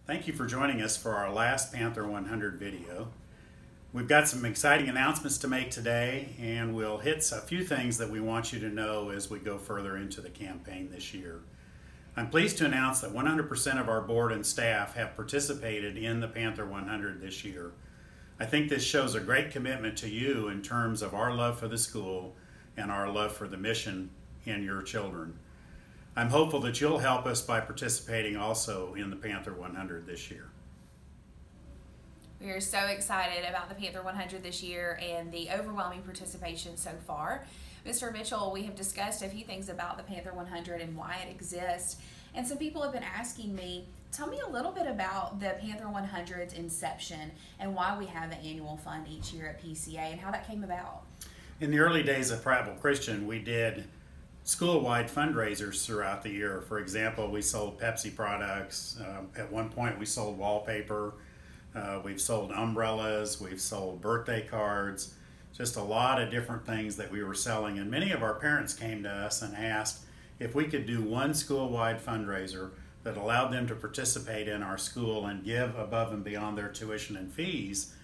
Thank you for joining us for our last Panther 100 video. We've got some exciting announcements to make today, and we'll hit a few things that we want you to know as we go further into the campaign this year. I'm pleased to announce that 100% of our board and staff have participated in the Panther 100 this year. I think this shows a great commitment to you in terms of our love for the school and our love for the mission and your children. I'm hopeful that you'll help us by participating also in the Panther 100 this year. We are so excited about the Panther 100 this year and the overwhelming participation so far. Mr. Mitchell, we have discussed a few things about the Panther 100 and why it exists. And some people have been asking me, tell me a little bit about the Panther 100's inception and why we have an annual fund each year at PCA and how that came about. In the early days of Prattville Christian, we did school-wide fundraisers throughout the year. For example, we sold Pepsi products. At one point we sold wallpaper. We've sold umbrellas. We've sold birthday cards. Just a lot of different things that we were selling. And many of our parents came to us and asked if we could do one school-wide fundraiser that allowed them to participate in our school and give above and beyond their tuition and fees,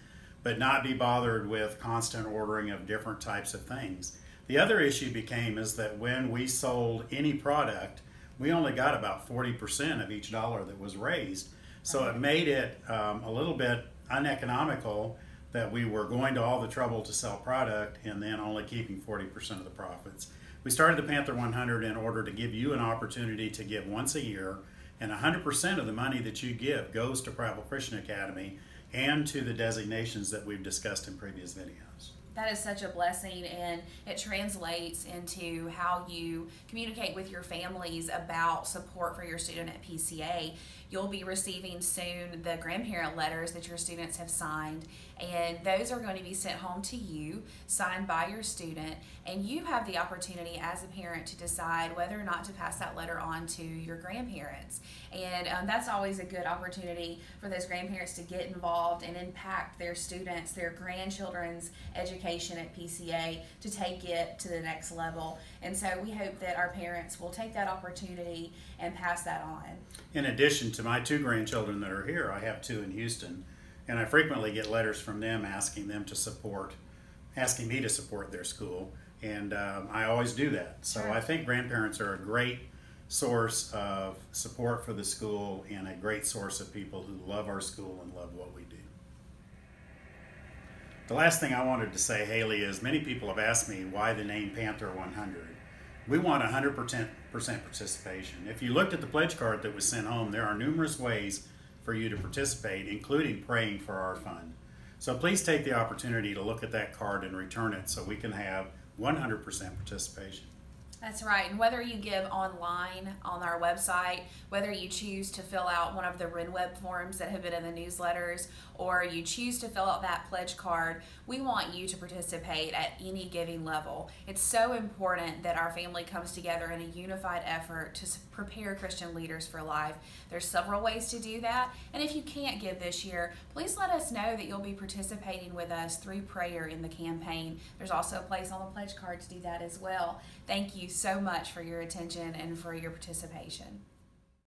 but not be bothered with constant ordering of different types of things. The other issue became is that when we sold any product, we only got about 40% of each dollar that was raised. So it made it a little bit uneconomical that we were going to all the trouble to sell product and then only keeping 40% of the profits. We started the Panther 100 in order to give you an opportunity to give once a year, and 100% of the money that you give goes to Prattville Christian Academy and to the designations that we've discussed in previous videos. That is such a blessing, and it translates into how you communicate with your families about support for your student at PCA. You'll be receiving soon the grandparent letters that your students have signed, and those are going to be sent home to you, signed by your student, and you have the opportunity as a parent to decide whether or not to pass that letter on to your grandparents. And that's always a good opportunity for those grandparents to get involved and impact their students, their grandchildren's education at PCA, to take it to the next level. And so we hope that our parents will take that opportunity and pass that on. In addition to my two grandchildren that are here, I have two in Houston, and I frequently get letters from them asking me to support their school, and I always do that. So Sure. I think grandparents are a great source of support for the school and a great source of people who love our school and love what we do. The last thing I wanted to say, Haley, is many people have asked me why the name Panther 100. We want 100% participation. If you looked at the pledge card that was sent home, there are numerous ways for you to participate, including praying for our fund. So please take the opportunity to look at that card and return it so we can have 100% participation. That's right, and whether you give online on our website, whether you choose to fill out one of the RenWeb forms that have been in the newsletters, or you choose to fill out that pledge card, we want you to participate at any giving level. It's so important that our family comes together in a unified effort to prepare Christian leaders for life. There's several ways to do that, and if you can't give this year, please let us know that you'll be participating with us through prayer in the campaign. There's also a place on the pledge card to do that as well. Thank you so much for your attention and for your participation.